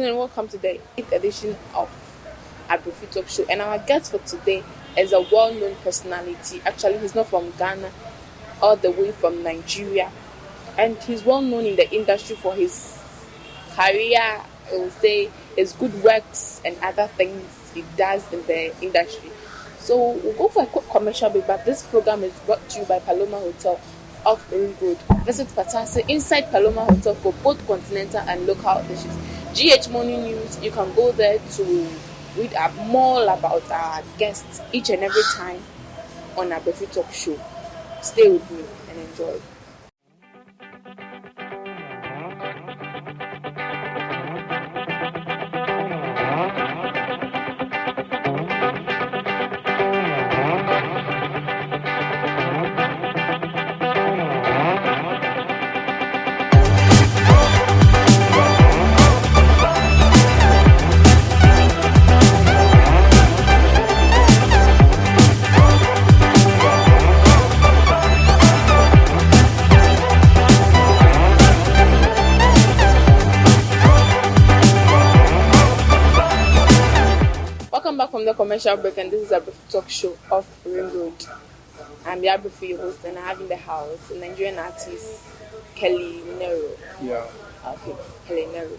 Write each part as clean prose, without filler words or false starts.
afternoon. Welcome to the 8th edition of Abrefi Talk Show. And our guest for today is a well-known personality. Actually, he's not from Ghana, all the way from Nigeria. And he's well-known in the industry for his career, I will say, his good works and other things he does in the industry. So we'll go for a quick commercial break, but this program is brought to you by Paloma Hotel off Ring Road. Visit Patase inside Paloma Hotel for both continental and local dishes. GH Morning News, you can go there to read up more about our guests each and every time on our Abrefi Talk Show. Stay with me and enjoy. Welcome back from the commercial break, and this is a Abrefi Talk Show off Ring Road. I'm the Abrefi host, and I have in the house a Nigerian artist, KellyNero. Yeah. Okay, KellyNero.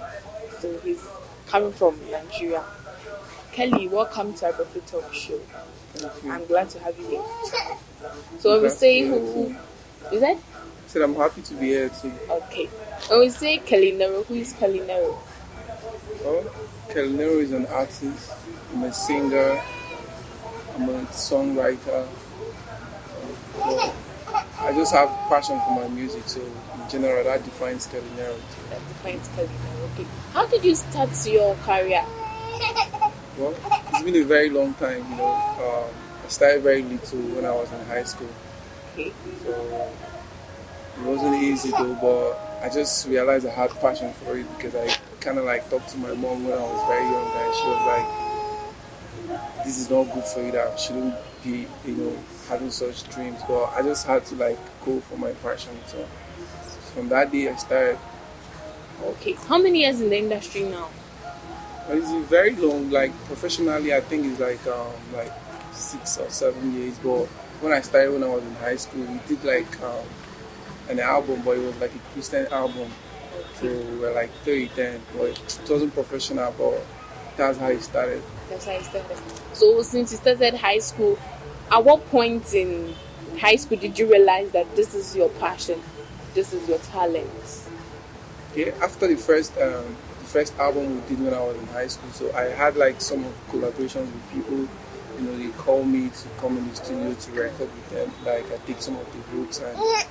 So he's coming from Nigeria. Kelly, welcome to Abrefi Talk Show. Thank you. I'm glad to have you here. So when we say who is that? I said I'm happy to be here too. Okay. When we say KellyNero, who is KellyNero? Well, KellyNero is an artist. I'm a singer. I'm a songwriter. Well, I just have passion for my music, so in general that defines KellyNero. That defines KellyNero. Okay. How did you start your career? Well, it's been a very long time, I started very little when I was in high school. Okay. So it wasn't easy though, but I just realized I had passion for it because I kind of like talked to my mom when I was very young, and she was like, this is not good for you, that shouldn't be, having such dreams. But I just had to like go for my passion. So from that day I started. Okay. How many years in the industry now? But it's very long, like professionally I think it's like 6 or 7 years. But when I started when I was in high school, we did like an album, but it was like a Christian album. So we were like 30-10, but it wasn't professional, but that's how it started. That's how it started. So since you started high school, at what point in high school did you realize that this is your passion, this is your talent? Yeah, after the first album we did when I was in high school, so I had like some collaborations with people. They call me to come in the studio to record with them. Like I take some of the hooks and I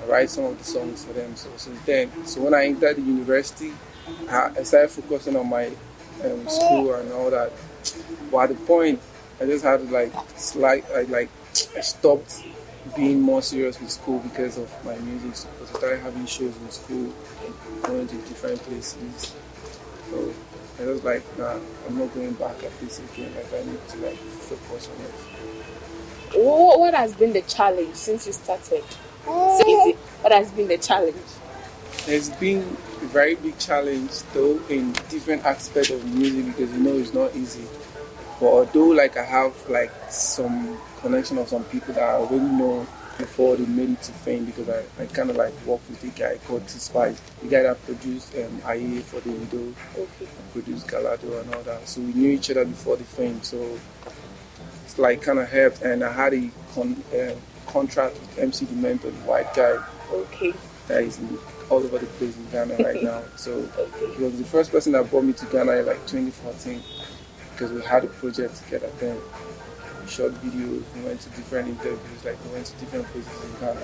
write some of the songs for them. So since then, when I entered the university, I started focusing on my school and all that. But at the point, I just had to I stopped being more serious with school because of my music. Because I started having shows in school, going to different places. So I was like, nah, I'm not going back at this again. Like I need to focus on it. What has been the challenge since you started? What has been the challenge? There's been a very big challenge though in different aspects of music because it's not easy. But although I have some connection of some people that I already know before they made it to fame, because I kind of work with a guy called T-Spice, the guy that produced IE for the video, okay, and produced Galado and all that. So we knew each other before the fame, so it's kind of helped. And I had a contract with MC The Mentor, the white guy. Okay. That is all over the place in Ghana right now. So he was the first person that brought me to Ghana in 2014 because we had a project together then. We shot videos, we went to different interviews, we went to different places in Ghana.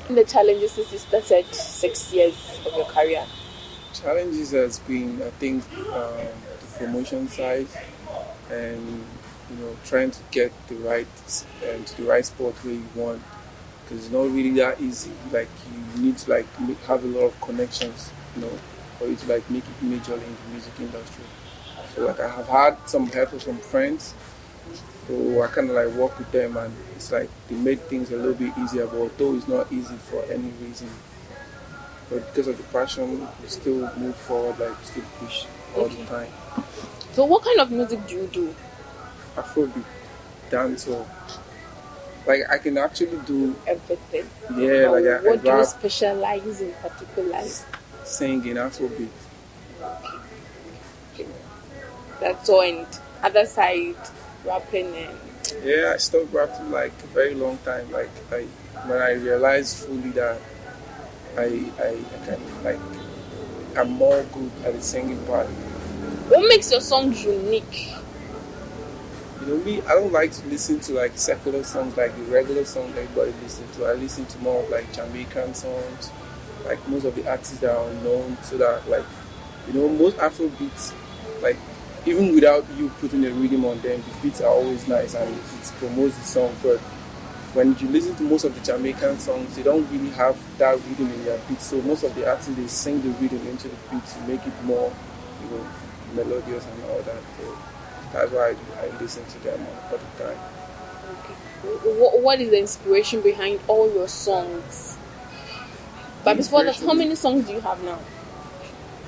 The challenges since you started 6 years of your career? Challenges has been, I think, the promotion side and trying to get to the right spot where you want, because it's not really that easy. You need to have a lot of connections, for you to make it majorly in the music industry. So I have had some help from friends, so I kind of work with them, and it's they made things a little bit easier. But although it's not easy for any reason, but because of the passion, we still move forward, like we still push all the time. So what kind of music do you do? Afrobeat, dancehall. Like I can actually do Everything. yeah, like I What do you rap, specialize in particular? singing, Afrobeat. That's all, and other side rapping and Yeah, I stopped rapping like a very long time. Like when I realized fully that I can like I'm more good at the singing part. what makes your songs unique? You know me, I don't like to listen to like secular songs like the regular songs everybody listens to. I listen to more of like Jamaican songs, like most of the artists that are unknown, so that like most Afro beats, like even without you putting a rhythm on them, the beats are always nice and it promotes the song. But when you listen to most of the Jamaican songs, they don't really have that rhythm in their beats. So most of the artists they sing the rhythm into the beat to make it more, melodious and all that. So that's why I listen to them all the time. Okay. What is the inspiration behind all your songs? But before that, how many songs do you have now?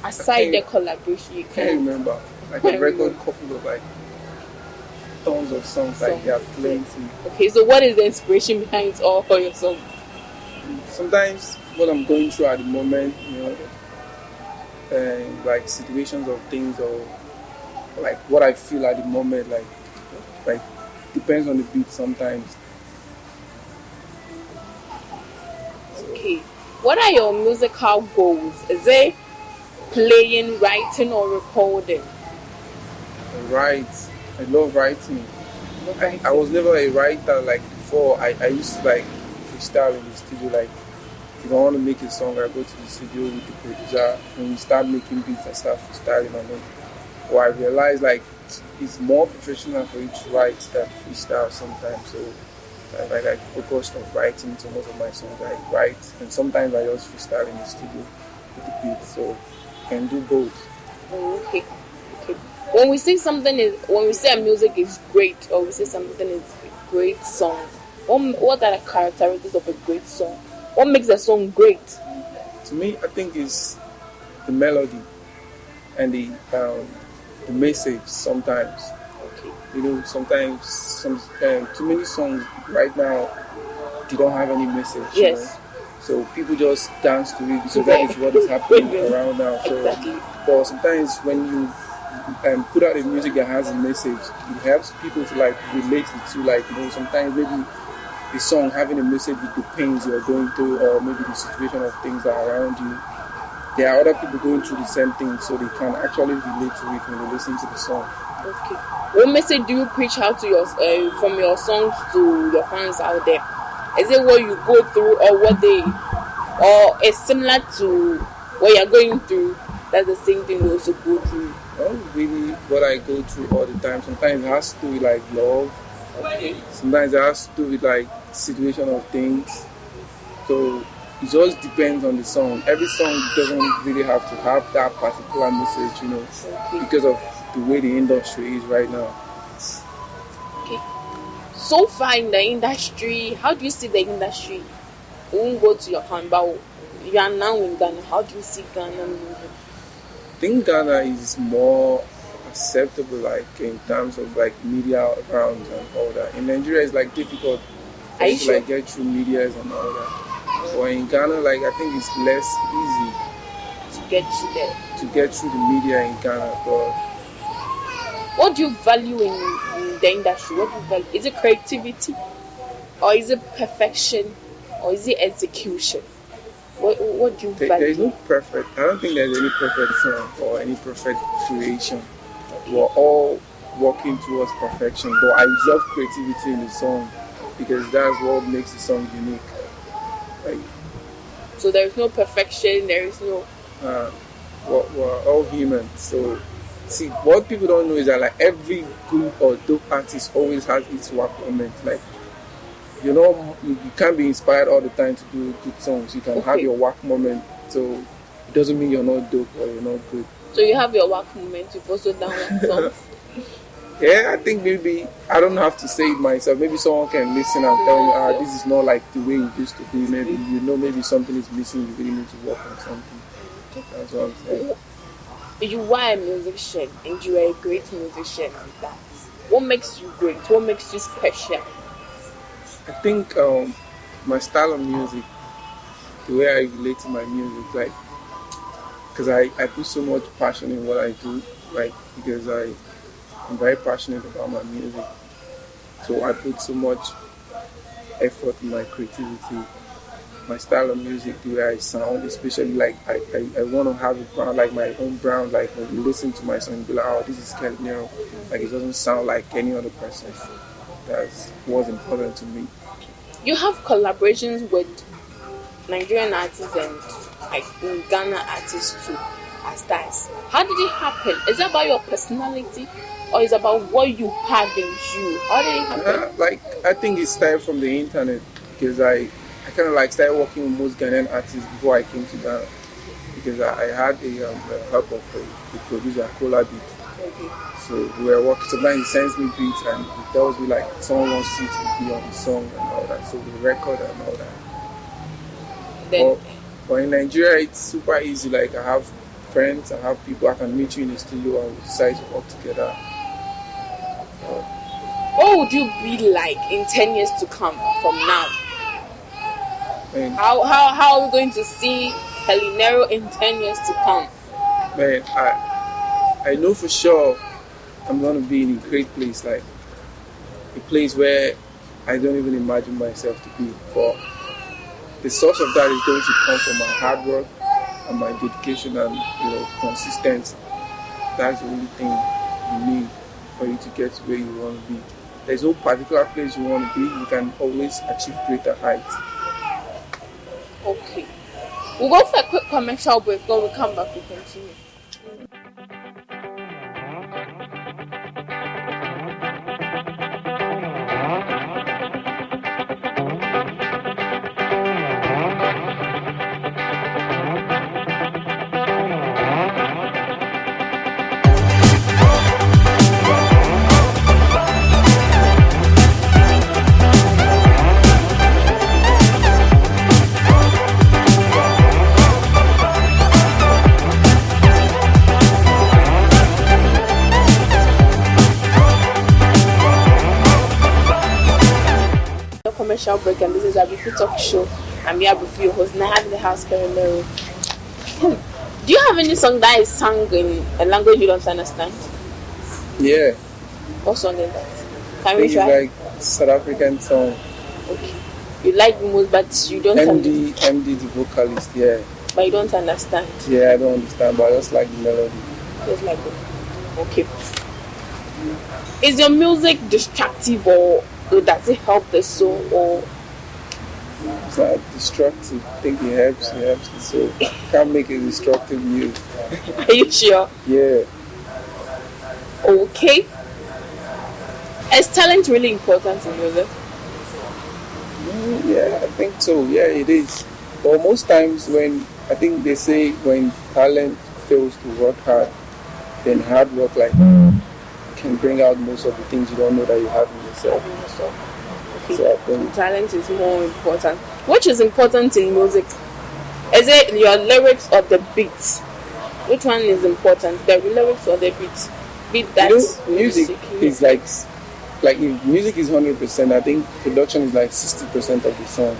Aside the collaboration, you can't remember. Like a record couple of like tons of songs, like there are plenty. Okay, so what is the inspiration behind all your songs? Sometimes what I'm going through at the moment, like situations of things or like what I feel at the moment, like depends on the beat sometimes. Okay, what are your musical goals? Is it playing, writing, or recording? I love writing. I was never a writer like before. I used to like freestyle in the studio. Like if I want to make a song, I go to the studio with the producer. When we start making beats, I start freestyling on it. Or I realized like it's more professional for you to write than freestyle sometimes. So I focused on writing. So most of my songs I write, and sometimes I just freestyle in the studio with the beats. So I can do both. Okay. When we say a music is great, or we say something is a great song, what are the characteristics of a great song? What makes a song great? To me, I think it's the melody and the message. Sometimes, sometimes too many songs right now they don't have any message. Yes. So people just dance to it because that is what is happening around now. So, exactly. But sometimes when you put out a music that has a message, it helps people to like relate it to, like sometimes maybe the song having a message with the pains you're going through, or maybe the situation of things that are around you. There are other people going through the same thing, so they can actually relate to it when they listen to the song. Okay. What message do you preach out to from your songs to your fans out there? Is it what you go through, or it's similar to what you're going through? That's the same thing you also go through. Not really what I go through all the time. Sometimes it has to do with like love. Okay. Sometimes it has to do with like situation of things. So it just depends on the song. Every song doesn't really have to have that particular message, okay. because of the way the industry is right now. Okay. So far in the industry, how do you see the industry? We won't go to your hand, but you are now in Ghana. How do you see Ghana moving? I think Ghana is more acceptable, like in terms of like media rounds and all that. In Nigeria, it's like difficult to like get through medias and all that. But in Ghana, like I think it's less easy to get through there. To get through the media in Ghana. But what do you value in the industry? What do you value? Is it creativity, or is it perfection, or is it execution? What do you value? There is no perfect. I don't think there's any perfect song or any perfect creation. We're all working towards perfection, but I love creativity in the song because that's what makes the song unique. Like, so there is no perfection. There is no. We're all human. So see, what people don't know is that like every good or dope artist always has its work moment. Like, you can't be inspired all the time to do good songs. You can have your work moment. So it doesn't mean you're not dope or you're not good. So you have your work moment. You've also done work songs. Yeah, I think maybe I don't have to say it myself. Maybe someone can listen and tell me, this is not like the way it used to be. Maybe maybe something is missing. You really need to work on something. That's what I'm saying. You are a musician and you are a great musician and that. What makes you great? What makes you special? I think my style of music, the way I relate to my music, like, because I put so much passion in what I do, like, because I'm very passionate about my music. So I put so much effort in my creativity, my style of music, the way I sound, especially like I want to have a brand, like my own brand, like when you listen to my song, you be like, oh, this is KellyNero. Like it doesn't sound like any other person. That's what's important to me. You have collaborations with Nigerian artists and like Ghana artists too as stars. How did it happen? Is it about your personality or is it about what you have in you? How did it happen? Like I think it started from the internet because I kind of like started working with most Ghanaian artists before I came to Ghana because I had the help of the producer Kola Beat. Okay. So we were working. Sometimes he sends me beats and he tells me like someone wants you to be on the song and all that. So we record and all that. But in Nigeria, it's super easy. Like I have friends, I have people I can meet you in the studio and we decide to work together. What would you be like in 10 years to come from now? Man, how are we going to see KellyNero in 10 years to come? Man, I know for sure I'm going to be in a great place, like a place where I don't even imagine myself to be. But the source of that is going to come from my hard work and my dedication and consistency. That's the only thing you need for you to get to where you want to be. There's no particular place you want to be. You can always achieve greater heights. Okay. We'll go for a quick commercial break. When we come back, we continue. Commercial break, and this is Abrefi Talk Show. I'm here Abrefi, your host, and I have in the house KellyNero. Do you have any song that is sung in a language you don't understand? Yeah. What song is that? Can we try? Like South African song. Okay. You like the most, but you don't understand. MD the vocalist, yeah. But you don't understand? Yeah, I don't understand, but I just like the melody. Just like it. Okay. Is your music destructive or does it help the soul or? It's not destructive. I think it helps the soul. I can't make a destructive music. Are you sure? Yeah. Okay. Is talent really important in music? Yeah, I think so. Yeah, it is. But most times I think they say when talent fails to work hard, then hard work can bring out most of the things you don't know that you have in yourself. Okay. So I think talent is more important. Which is important in music? Is it your lyrics or the beats? Which one is important? The lyrics or the beats? Music is like if music is 100%, I think production is like 60% of the song.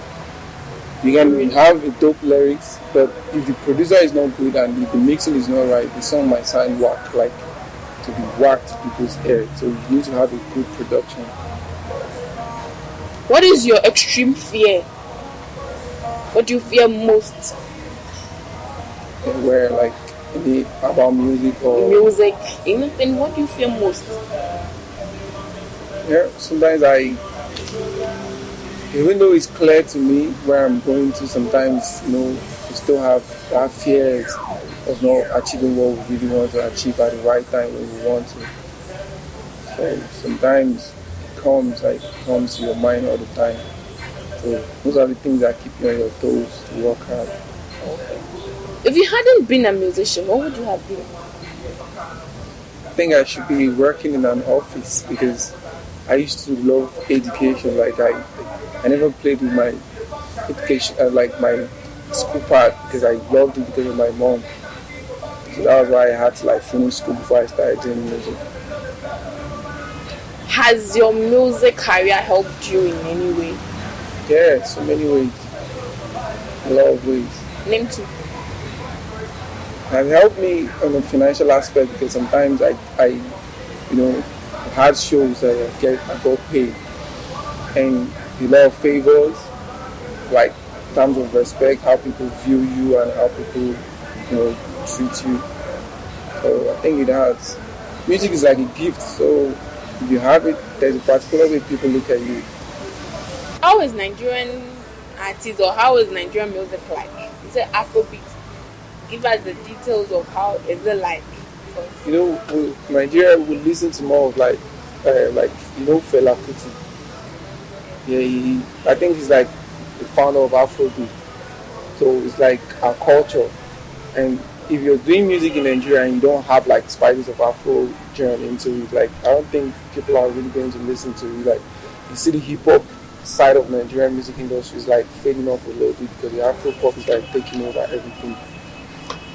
You can have a dope lyrics, but if the producer is not good and if the mixing is not right, the song might sound whack, to be whacked to people's ear. So you need to have a good production. What is your extreme fear? What do you fear most? Where about music or music, anything? What do you fear most? Yeah, sometimes even though it's clear to me where I'm going to, sometimes you still have that fears of not achieving what we really want to achieve at the right time when we want to. So sometimes it comes to your mind all the time. So those are the things that keep you on your toes to work hard. If you hadn't been a musician, what would you have been? I think I should be working in an office because I used to love education. Like I never played with my education, like my school part because I loved it because of my mom. So that was why I had to like finish school before I started doing music. Has your music career helped you in any way? Yeah, so many ways, a lot of ways. Name two. It has helped me on the financial aspect because sometimes had shows that I got paid and a lot of favors, like in terms of respect, how people view you and how people, treat you. So I think it has. Music is like a gift, so if you have it, there's a particular way people look at you. How is Nigerian artists or how is Nigerian music like? Is it Afrobeat? Give us the details of how is it like. Nigeria will listen to more of Fela Kuti. Yeah, I think he's like the founder of Afrobeat. So it's like our culture. And if you're doing music in Nigeria and you don't have like spices of Afro journey into it, like I don't think people are really going to listen to it. Like you see the hip hop side of Nigerian music industry is like fading off a little bit because the Afro pop is like taking over everything.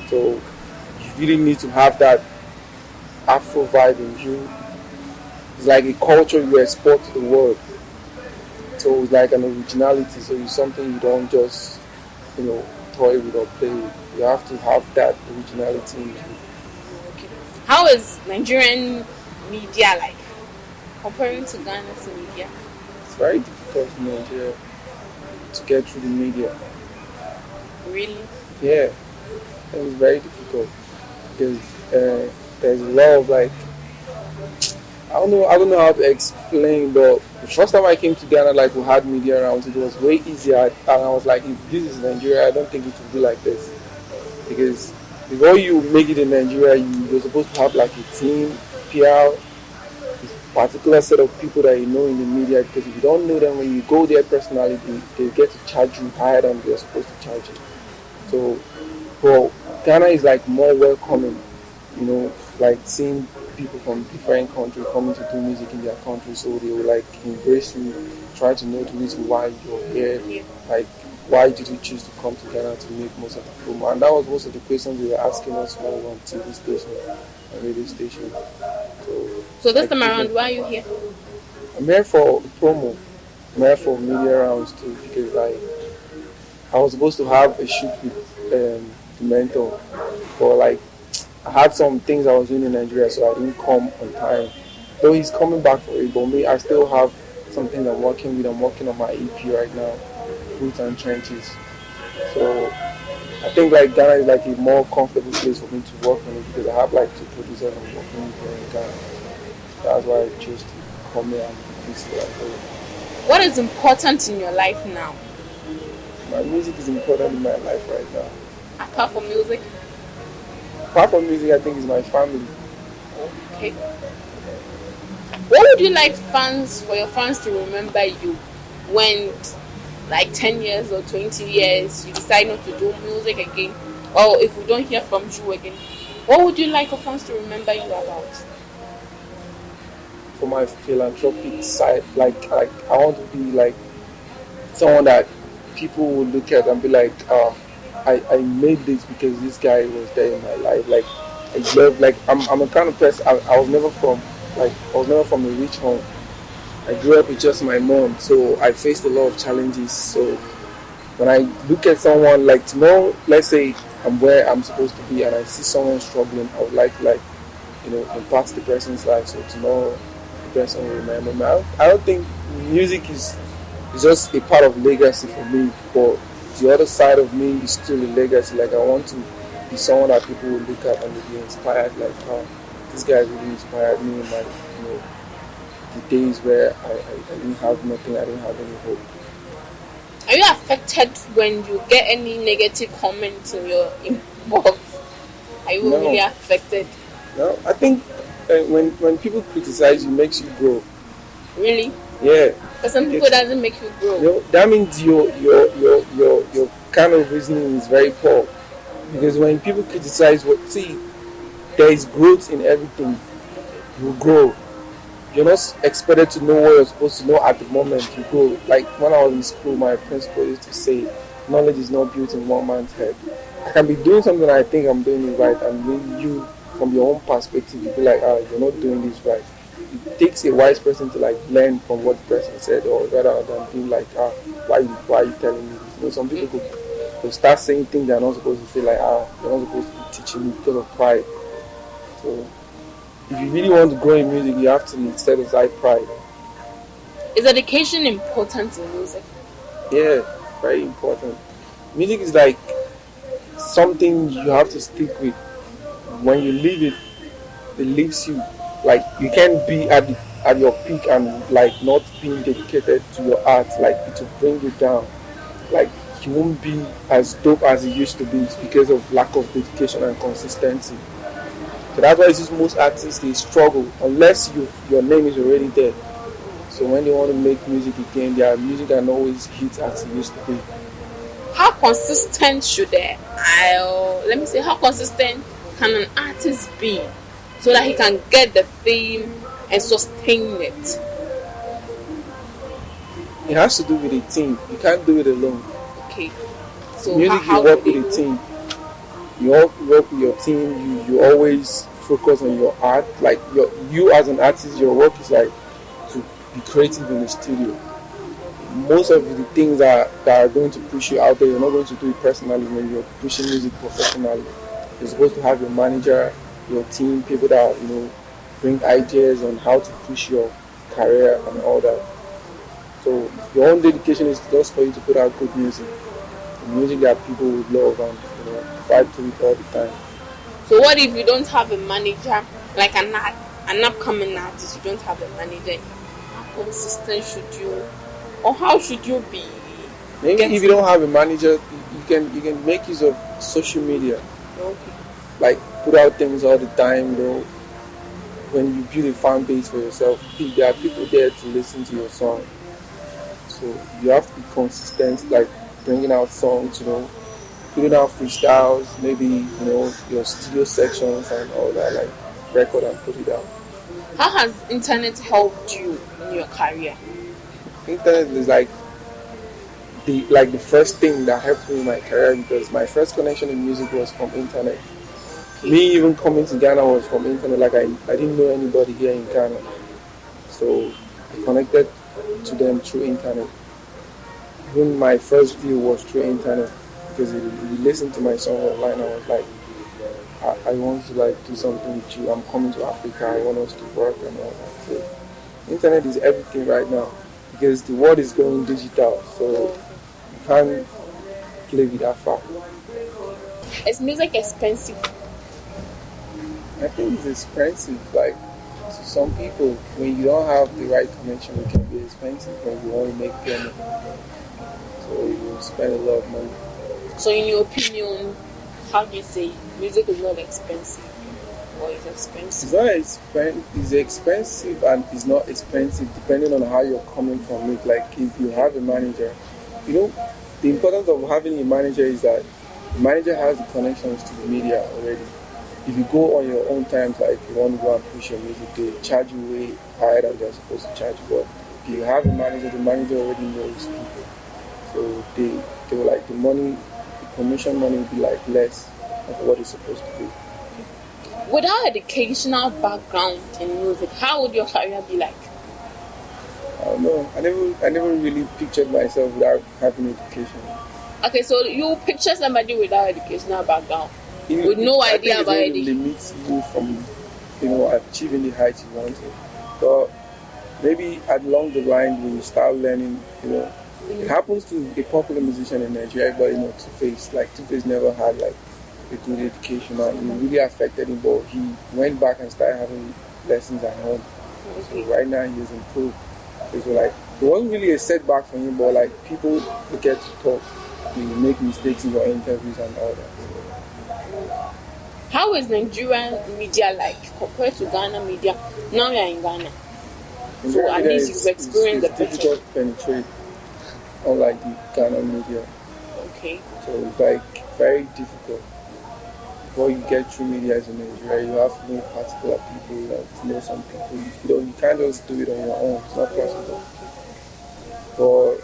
So you really need to have that Afro vibe in you. It's like a culture you export to the world. So it's like an originality. So it's something you don't just, toy with or play with. You have to have that originality in you. Okay. How is Nigerian media like comparing to Ghana's media? It's very difficult in Nigeria to get through the media. Really? Yeah, it was very difficult because there's a lot of like I don't know how to explain, but the first time I came to Ghana, like we had media around, it was way easier, and I was like, if this is Nigeria, I don't think it will be like this, because before you make it in Nigeria, you're supposed to have like a team, PR, this particular set of people that you know in the media, because if you don't know them, when you go there personally, they get to charge you higher than they're supposed to charge you. So, but Ghana is like more welcoming, like seeing people from different countries coming to do music in their country, so they will like embrace you, try to know the reason why you're here, like why did you choose to come to Ghana to make most of the promo, and that was most of the questions they were asking us when we were on TV station and radio station. So this time around, why are you here? I'm here for promo. I'm here for media rounds too, because I was supposed to have a shoot with the mentor, but like I had some things I was doing in Nigeria, so I didn't come on time. Though he's coming back for it, but me, I still have some things I'm working with. I'm working on my EP right now, Roots and Trenches. So I think like Ghana is like a more comfortable place for me to work on it because I have like 2 producers I'm working with here in Ghana. That's why I chose to come here and do this. What is important in your life now? My music is important in my life right now. Apart from music? Apart from music, I think it's my family. Okay. What would you like for your fans to remember you when, like 10 years or 20 years, you decide not to do music again? Or if we don't hear from you again, what would you like your fans to remember you about? For my philanthropic side, like I want to be like someone that people will look at and be like, I made this because this guy was there in my life. Like I love, like I'm a kind of person. I was never from a rich home. I grew up with just my mom, so I faced a lot of challenges. So when I look at someone like tomorrow, let's say I'm where I'm supposed to be, and I see someone struggling, I would like impact the person's life. So tomorrow the person will remember me. I don't think music is just a part of legacy for me, but the other side of me is still a legacy. Like I want to be someone that people will look at and they'll be inspired. Like, oh, this guy really inspired me in my, the days where I didn't have nothing, I didn't have any hope. Are you affected when you get any negative comments in your inbox? Are you really affected? No, I think when people criticize you, it makes you grow. Really? Yeah. But some people doesn't make you grow. That means your kind of reasoning is very poor. Because when people criticize there is growth in everything. You grow. You're not expected to know what you're supposed to know at the moment. You grow. Like when I was in school, my principal used to say, knowledge is not built in one man's head. I can be doing something I think I'm doing it right, and when you, from your own perspective, you be like, you're not doing this right. It takes a wise person to like learn from what the person said, or rather than being like, why are you telling me this? You know, some people will start saying things they're not supposed to say, like, you're not supposed to be teaching me because of pride. So if you really want to grow in music, you have to set aside pride. Is education important in music? Yeah, very important. Music is like something you have to stick with. When you leave it, it leaves you. Like you can't be at your peak and like not being dedicated to your art. Like it will bring you down. Like you won't be as dope as it used to be because of lack of dedication and consistency. So that's why most artists they struggle unless your name is already there. So when they want to make music again, their music can always hit as it used to be. How consistent should how consistent can an artist be so that he can get the theme and sustain it? It has to do with a team. You can't do it alone. Okay. So music, how you work with a team. You all work with your team. You always focus on your art. Like you as an artist, your work is like to be creative in the studio. Most of the things that are going to push you out there, you're not going to do it personally when you're pushing music professionally. You're supposed to have your manager, your team, people that bring ideas on how to push your career and all that. So your own dedication is just for you to put out good music, music that people would love and vibe to it all the time. So what if you don't have a manager, like an upcoming artist, you don't have a manager? How consistent should you, or how should you be? Maybe if you don't have a manager, you can make use of social media. Okay. Like put out things all the time, when you build a fan base for yourself, there are people there to listen to your song. So you have to be consistent, like bringing out songs, putting out freestyles, maybe, your studio sections and all that, like record and put it out. How has internet helped you in your career? Internet is like the first thing that helped me in my career because my first connection in music was from internet. Me even coming to Ghana was from internet. Like I didn't know anybody here in Ghana, so I connected to them through internet. Even my first view was through internet because he listened to my song online. I was like, I want to do something with you. I'm coming to Africa. I want us to work and all that. So internet is everything right now because the world is going digital. So you can't play with that fact. Is music expensive? I think it's expensive. Like to some people, when you don't have the right connection, it can be expensive when you want to make payment. So you spend a lot of money. So in your opinion, how do you say music is not expensive or is expensive? It's expensive and it's not expensive depending on how you're coming from it. Like if you have a manager, the importance of having a manager is that the manager has the connections to the media already. If you go on your own time, like you want to go and push your music, they charge you way higher than they're supposed to charge you. But if you have a manager, the manager already knows people. So they were like the commission money will be like less of what it's supposed to be. Without educational background in music, how would your career be like? I don't know. I never really pictured myself without having education. Okay, so you picture somebody without educational background with no idea about it. It limits you from achieving the heights you want to. But maybe along the line when you start learning, it happens to a popular musician in Nigeria, but Two-Face. Like Two-Face never had like a good education and it really affected him, but he went back and started having lessons at home. So right now he has improved. So like it wasn't really a setback for him, but like people get to talk, you make mistakes in your interviews and all that. How is Nigerian media like compared to Ghana media? Now you're in Ghana. So at least you've experienced the picture. It's difficult to penetrate, unlike the Ghana media. Okay. So it's like very difficult. what you get through media is in Nigeria. You have to know particular people, you have to know some people. You can't just do it on your own. It's not possible. But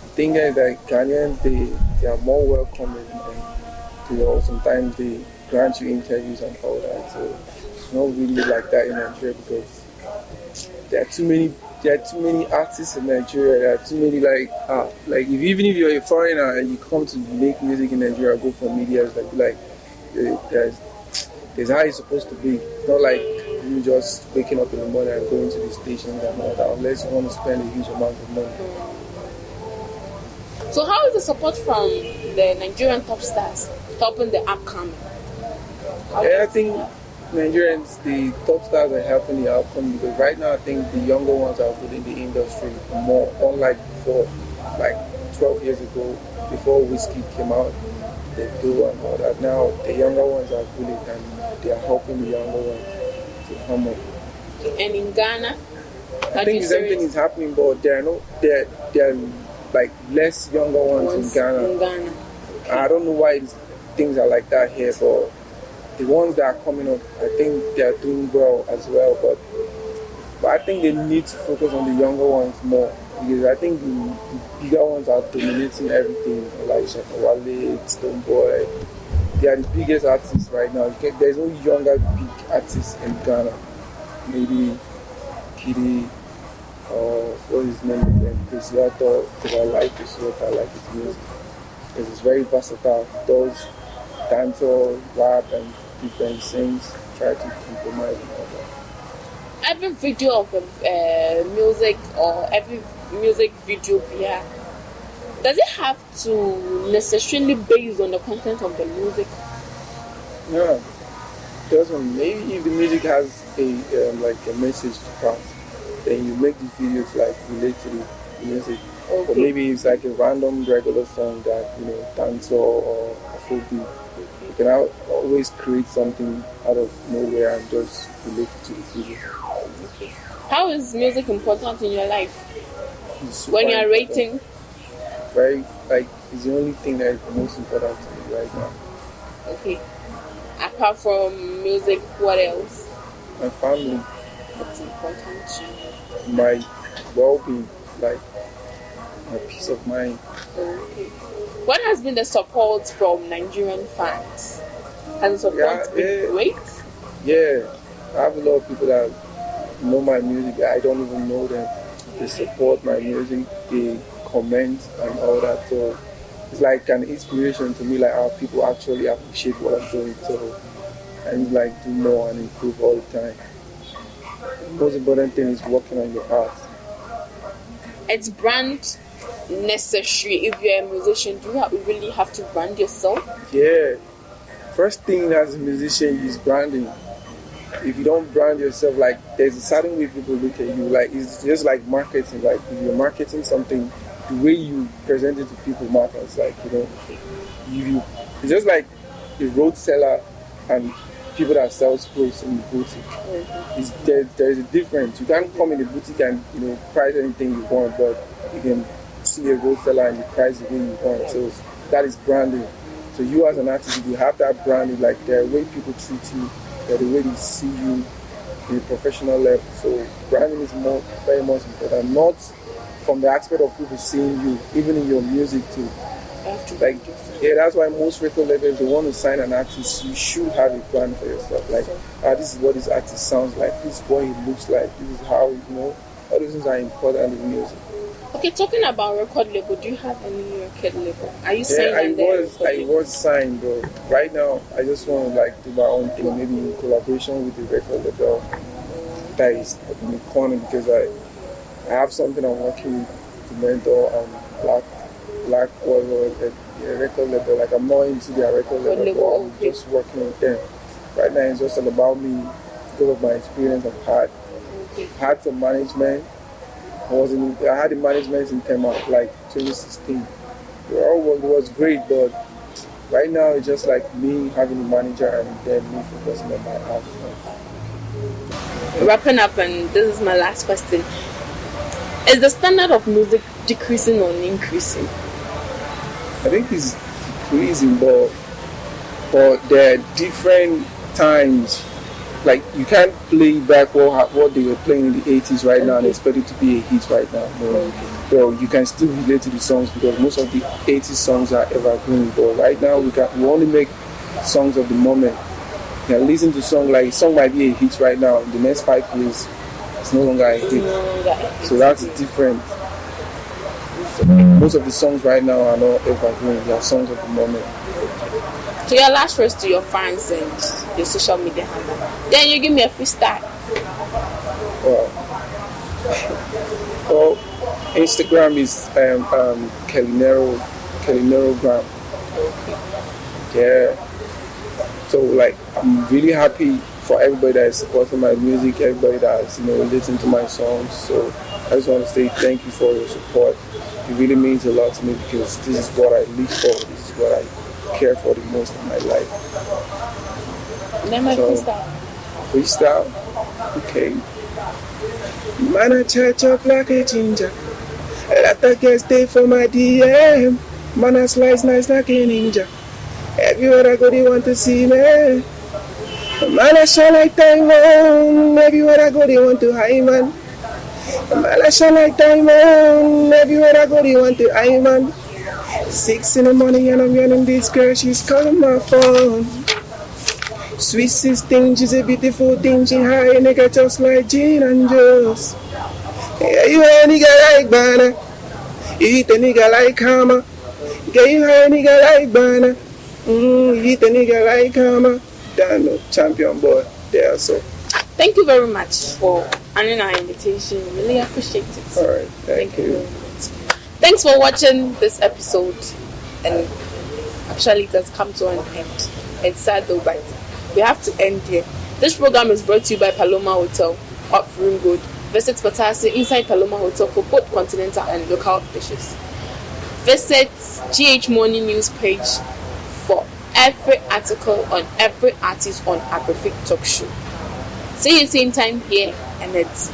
the thing is that Ghanaians, they are more welcoming, and sometimes they grant you interviews and all that. So it's not really like that in Nigeria because there are too many artists in Nigeria. There are too many even if you're a foreigner and you come to make music in Nigeria, go for media, it's there's how it's supposed to be. It's not like you just waking up in the morning and going to the stations and all that, unless you want to spend a huge amount of money. So how is the support from the Nigerian top stars helping the upcoming? I think Nigerians, the top stars are helping the outcome because right now I think the younger ones are within the industry more, unlike before, like 12 years ago, before whiskey came out, they do and all that. Now the younger ones are really, and they are helping the younger ones to come up. And in Ghana, I think the same thing is happening, but there are like less younger ones in Ghana. Okay. I don't know why things are like that here, but the ones that are coming up, I think they are doing well as well. But I think they need to focus on the younger ones more because I think the bigger ones are dominating everything, like Shakawale, Stoneboy. They are the biggest artists right now. There's no younger big artists in Ghana. Maybe Kiddy or what is his name again? Preciato, because I like Preciato, I like his music. Because it's very versatile. He does dancehall, rap, and different things. Try to compromise and all that. Every video of music or every music video here, does it have to necessarily based on the content of the music? No, it doesn't. Maybe if the music has a message to pass, then you make the videos like relate to the music. Okay. Or maybe it's like a random regular song that dance or Afrobeat. You can always create something out of nowhere and just relate it to the video. Okay. How is music important in your life? When you are rating? It's the only thing that is most important to me right now. Okay. Apart from music, what else? My family. What's important to you? My well-being, like my peace of mind. Okay. What has been the support from Nigerian fans? Has the support been great? Yeah, I have a lot of people that know my music. I don't even know them. They support my music. They comment and all that. So it's like an inspiration to me, like how people actually appreciate what I'm doing. So I need like do more and improve all the time. The most important thing is working on your art. It's brand necessary. If you're a musician, do you really have to brand yourself? Yeah. First thing as a musician is branding. If you don't brand yourself, like there's a certain way people look at you. Like it's just like marketing. Like if you're marketing something, the way you present it to people matters. Like it's just like a road seller and people that sell clothes in the boutique. Mm-hmm. There's a difference. You can't come in the boutique and price anything you want, but you can see a road seller and you price the way you want. So that is branding. So you as an artist, if you have that branding, like the way people treat you, the way they see you in a professional level. So branding is very much important. Not from the aspect of people seeing you, even in your music too. That's why most record labels, they want to sign an artist, you should have a brand for yourself. Like, this is what this artist sounds like, this is what he looks like, this is how, all those things are important in music. Okay, talking about record label, do you have any record label? Are you signed? I was signed, but right now I just want to do my own thing, maybe in collaboration with the record label that is in the corner, because I have something I'm working with the mentor and Black a record label. Like I'm not into their record label, but I'm just working with them. Right now it's just all about me because of my experience I've had. Had some management. I had the management in Tema, like 2016. It was great, but right now it's just like me having a manager and then me focusing on my art. Wrapping up, and this is my last question. Is the standard of music decreasing or increasing? I think it's decreasing, but but there are different times. Like you can't play back what they were playing in the 80s right now and expect it to be a hit right now. No. Well, you can still relate to the songs because most of the 80s songs are evergreen. But right now we only make songs of the moment. You can listen to song might be a hit right now. In the next 5 years, it's no longer a hit. So that's different. So most of the songs right now are not evergreen. They are songs of the moment. So your last words to your fans and your social media handle. Then you give me a freestyle. Well, Instagram is KellyNero-Gram. Yeah. So like I'm really happy for everybody that is supporting my music, everybody that is listening to my songs. So I just want to say thank you for your support. It really means a lot to me because this is what I live for. This is what I care for the most in my life. Then my freestyle. Freestyle? Okay. Man, I church up like a ginger. Let the girls stay for my DM. Man, I slice nice like a ninja. Everywhere I go, they want to see me. Man, I shine like diamond. Everywhere I go, they want to high man. Man, I shine like diamond. Everywhere I go, they want to high man. 6 in the morning and I'm getting this girl, she's calling my phone. Sweet 16, she's a beautiful thing, she high nigga just like gin and juice. Yeah, you a nigga like banana, you eat a nigga like hammer. Yeah, you a nigga like banana, you eat a nigga like hammer. Damn, champion boy, there so. Thank you very much for honoring our invitation. Really appreciate it. Alright, thank you. Very much. Thanks for watching this episode, and actually it has come to an end. It's sad though, but we have to end here. This program is brought to you by Paloma Hotel, up Room Road. Visit Patasi inside Paloma Hotel for both continental and local dishes. Visit GH Morning News page for every article on every artist on Abrefi Talk Show. See you same time here, and it's